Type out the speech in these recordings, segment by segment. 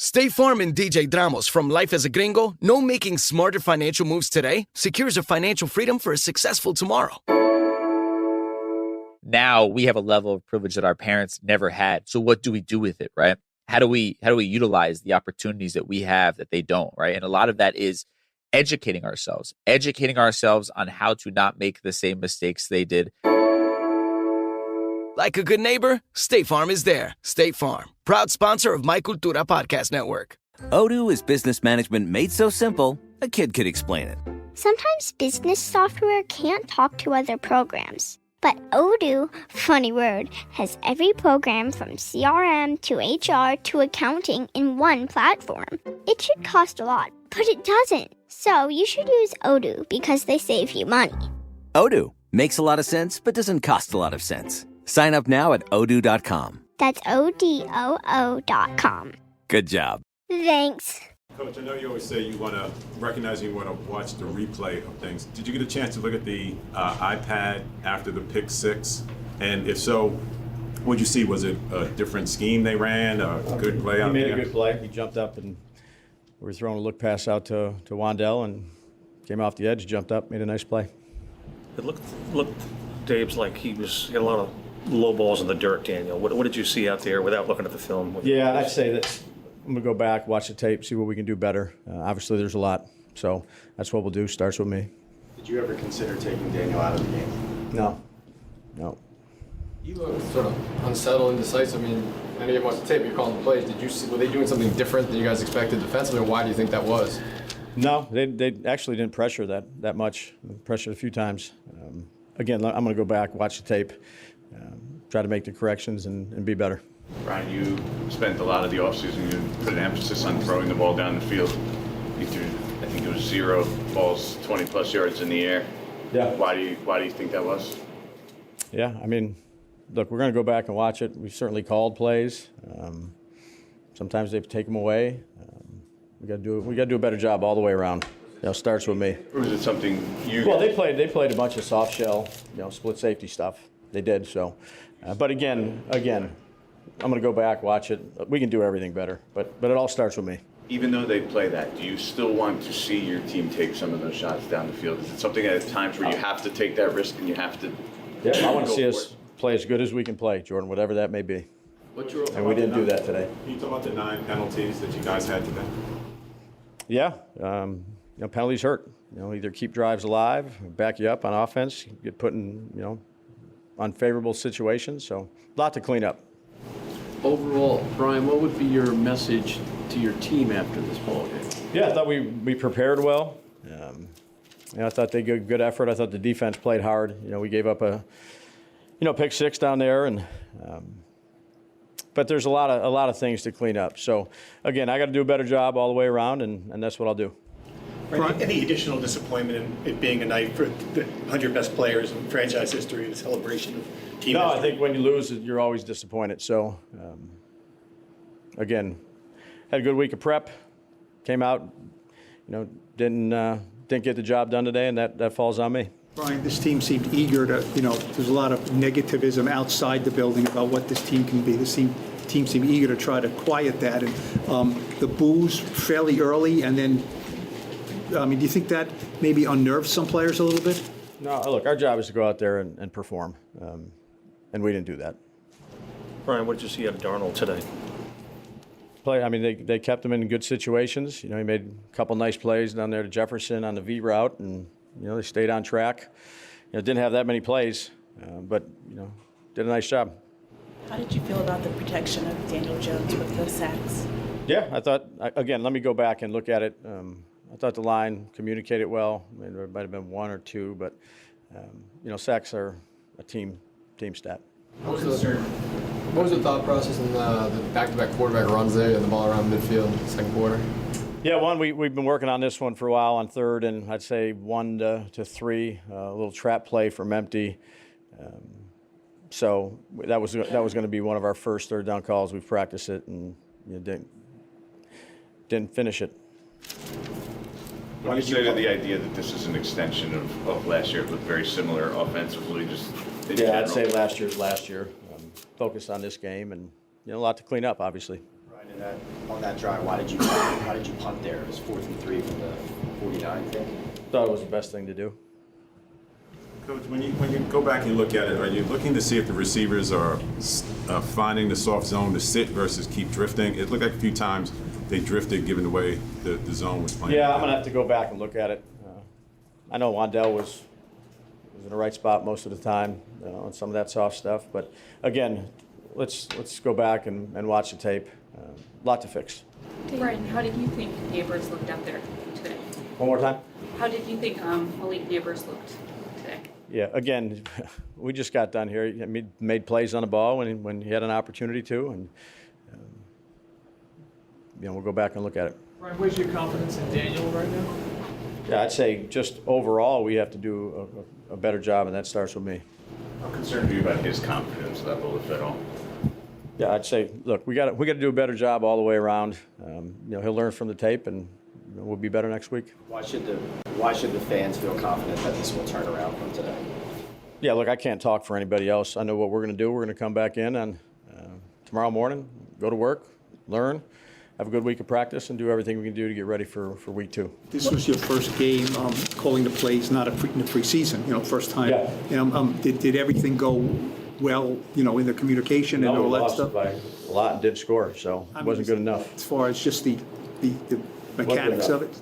State Farm and DJ Dramos from Life as a Gringo know making smarter financial moves today secures your financial freedom for a successful tomorrow. Now we have a level of privilege that our parents never had. So what do we do with it, right? How do we utilize the opportunities that we have that they don't, right? And a lot of that is educating ourselves on how to not make the same mistakes they did. Like a good neighbor, State Farm is there. State Farm, proud sponsor of My Cultura Podcast Network. Odoo is business management made so simple, a kid could explain it. Sometimes business software can't talk to other programs. But Odoo, funny word, has every program from CRM to HR to accounting in one platform. It should cost a lot, but it doesn't. So you should use Odoo because they save you money. Odoo makes a lot of sense, but doesn't cost a lot of sense. Sign up now at odoo.com. That's ODOO.com. Good job. Thanks. Coach, I know you always say you want to recognize you want to watch the replay of things. Did you get a chance to look at the iPad after the pick six? And if so, what did you see? Was it a different scheme they ran, a good play out there? He made a good play. He jumped up and we were throwing a look pass out to Wandell and came off the edge, jumped up, made a nice play. It looked Dave's like he had a lot of low balls in the dirt, Daniel. What did you see out there without looking at the film? Yeah, I'd say that I'm going to go back, watch the tape, see what we can do better. Obviously, there's a lot, so that's what we'll do. Starts with me. Did you ever consider taking Daniel out of the game? No. You look sort of unsettled, indecisive. I mean, any of watched the tape, you're calling the plays. Were they doing something different than you guys expected defensively, or why do you think that was? No, they actually didn't pressure that much. Pressured a few times. Again, I'm going to go back, watch the tape, try to make the corrections and be better. Brian, you spent a lot of the offseason, you put an emphasis on throwing the ball down the field. You threw, I think it was 0 balls, 20-plus yards in the air. Yeah. Why do you think that was? Yeah, I mean, look, we're going to go back and watch it. We've certainly called plays. Sometimes they've taken them away. We got to do a better job all the way around. Starts with me. Or was it something you? Well, they played a bunch of soft shell, split safety stuff. They did so. But again, I'm going to go back, watch it. We can do everything better, but it all starts with me. Even though they play that, do you still want to see your team take some of those shots down the field? Is it something at times where you have to take that risk and you have to? Yeah, I want to see us play as good as we can play, Jordan, whatever that may be. And we didn't do that today. Can you talk about the 9 penalties that you guys had today? Yeah, penalties hurt. Either keep drives alive, back you up on offense, get put in, unfavorable situations. So a lot to clean up. Overall, Brian, what would be your message to your team after this ball game? Yeah, I thought we prepared well. I thought they did good effort. I thought the defense played hard. We gave up a pick six down there, and but there's a lot of things to clean up. So again, I got to do a better job all the way around, and that's what I'll do. Any additional disappointment in it being a night for the 100 best players in franchise history, the celebration of team history? I think when you lose, you're always disappointed. So, again, had a good week of prep, came out, didn't get the job done today, and that falls on me. Brian, this team seemed eager to, there's a lot of negativism outside the building about what this team can be. This team seemed eager to try to quiet that. And the boos fairly early, and then, do you think that maybe unnerved some players a little bit? No, look, our job is to go out there and perform, and we didn't do that. Brian, what did you see out of Darnold today? They kept him in good situations. He made a couple nice plays down there to Jefferson on the V route, and they stayed on track. Didn't have that many plays, but did a nice job. How did you feel about the protection of Daniel Jones with the sacks? Yeah, I thought, again, let me go back and look at it. I thought the line communicated well. There might have been 1 or 2, but sacks are a team stat. What was the thought process in the back-to-back quarterback runs there and the ball around midfield second quarter? Yeah, we've been working on this one for a while on third, and I'd say 1 to 3, a little trap play from empty. So that was going to be one of our first third down calls. We've practiced it and didn't finish it. What do you say to the idea that this is an extension of last year? It looked very similar offensively, just in general. I'd say last year. Focused on this game, and a lot to clean up, obviously. Right. On that drive, why did you punt there? It was 4th and 3 from the 49, I think. Thought it was the best thing to do. Coach, when you go back and look at it, are you looking to see if the receivers are finding the soft zone to sit versus keep drifting? It looked like a few times they drifted given the way the zone was playing. Yeah, I'm going to have to go back and look at it. I know Wandell was in the right spot most of the time on some of that soft stuff. But, again, let's go back and watch the tape. A lot to fix. Brian, how did you think Neighbors looked out there today? One more time? How did you think Malik Neighbors looked today? Yeah, again, we just got done here. He made plays on the ball when he had an opportunity to, and we'll go back and look at it. Brian, where's your confidence in Daniel right now? Yeah, I'd say just overall we have to do a better job, and that starts with me. How concerned are you about his confidence level, if at all? Yeah, I'd say, look, we got to do a better job all the way around. He'll learn from the tape, and we'll be better next week. Why should the fans feel confident that this will turn around from today? Yeah, look, I can't talk for anybody else. I know what we're going to do. We're going to come back in on tomorrow morning, go to work, learn, have a good week of practice, and do everything we can do to get ready for week 2. This was your first game calling the plays, not in the preseason, first time. Yeah. Did everything go well, in the communication and all that stuff? By a lot and didn't score, so it wasn't good enough. As far as just the mechanics of it?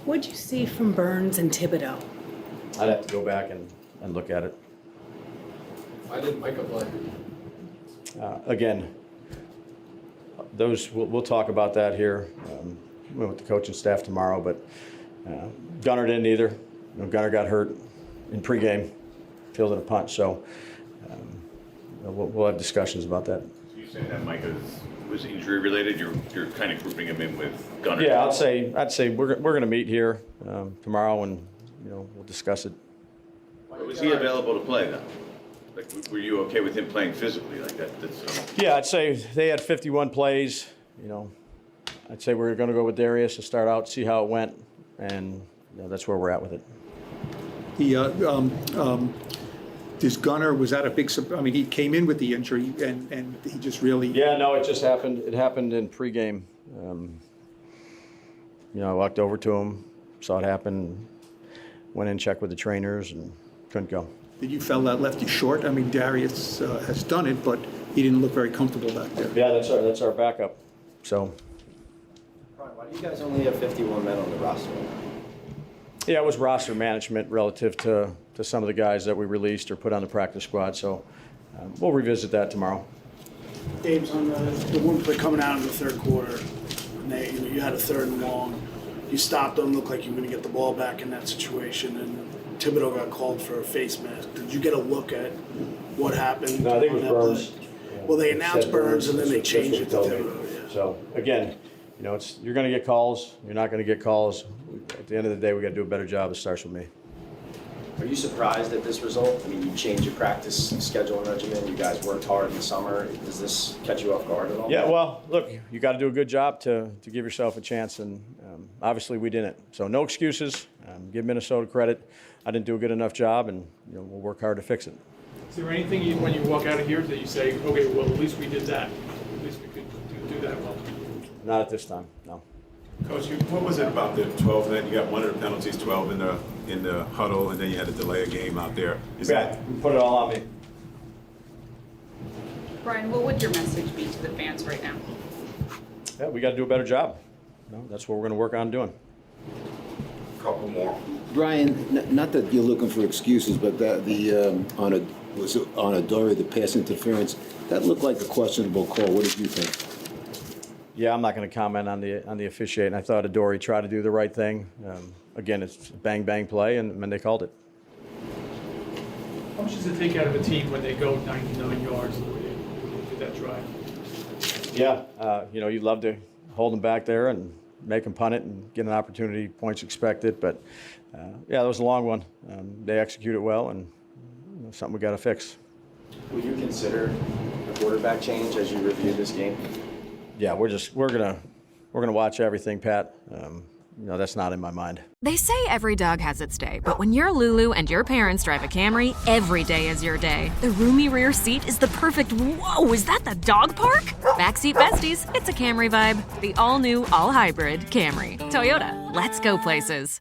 What'd you see from Burns and Thibodeau? I'd have to go back and look at it. Why didn't Micah play? Again, those we'll talk about that here with the coaching staff tomorrow. But Gunnar didn't either. Gunnar got hurt in pregame, fielded a punt. So we'll have discussions about that. So you saying that Micah was injury related? You're kind of grouping him in with Gunnar. Yeah, I'd say we're going to meet here tomorrow and we'll discuss it. Was he available to play though? Like, were you okay with him playing physically like that? Yeah, I'd say they had 51 plays. I'd say we're going to go with Darius to start out, see how it went, and that's where we're at with it. This Gunnar, was that a big surprise? I mean, he came in with the injury, and he just really... Yeah, no, it just happened. It happened in pregame. I walked over to him, saw it happen, went in, checked with the trainers, and couldn't go. Did you feel that left you short? I mean, Darius has done it, but he didn't look very comfortable back there. Yeah, that's our backup. So. Brian, why do you guys only have 51 men on the roster? Yeah, it was roster management relative to some of the guys that we released or put on the practice squad. So we'll revisit that tomorrow. Dave's on the one play coming out in the third quarter. And you had a 3rd and long. You stopped them, looked like you were going to get the ball back in that situation, and Thibodeau got called for a face mask. Did you get a look at what happened? No, I think it was Burns. Well, they announced Burns and then they changed it to Thibodeau. Yeah. So again, you're going to get calls. You're not going to get calls. At the end of the day, we got to do a better job. It starts with me. Are you surprised at this result? I mean, you changed your practice schedule and regimen. You guys worked hard in the summer. Does this catch you off guard at all? Yeah, well, look, you got to do a good job to give yourself a chance, and obviously we didn't. So no excuses. Give Minnesota credit. I didn't do a good enough job, and we'll work hard to fix it. Is there anything when you walk out of here that you say, okay, well, at least we did that. At least we could do that well? Not at this time, no. Coach, what was it about the 12 that you got one of the penalties, 12 in the huddle, and then you had to delay a game out there? Put it all on me. Brian, what would your message be to the fans right now? Yeah, we got to do a better job. That's what we're going to work on doing. Couple more. Brian, not that you're looking for excuses, but on Adoree', the pass interference, that looked like a questionable call. What did you think? Yeah, I'm not going to comment on the officiating. I thought Adoree' tried to do the right thing. Again, it's a bang play, and they called it. How much does it take out of a team when they go 99 yards the way they did that drive? Yeah, you'd love to hold them back there and make them punt it and get an opportunity, points expected. But, that was a long one. They executed well, and something we got to fix. Will you consider a quarterback change as you review this game? Yeah, we're gonna watch everything, Pat. that's not in my mind. They say every dog has its day, but when you're Lulu and your parents drive a Camry, every day is your day. The roomy rear seat is the perfect, whoa, is that the dog park? Backseat besties, it's a Camry vibe. The all-new, all-hybrid Camry. Toyota, let's go places.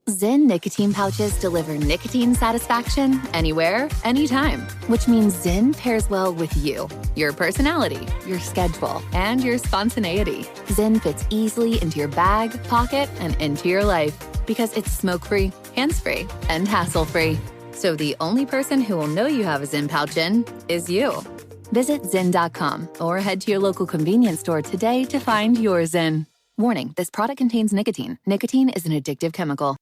Zyn nicotine pouches deliver nicotine satisfaction anywhere, anytime, which means Zyn pairs well with you, your personality, your schedule, and your spontaneity. Zyn fits easily into your bag, pocket, and into your life because it's smoke-free, hands-free, and hassle-free. So the only person who will know you have a Zyn pouch in is you. Visit Zyn.com or head to your local convenience store today to find your Zyn. Warning, this product contains nicotine. Nicotine is an addictive chemical.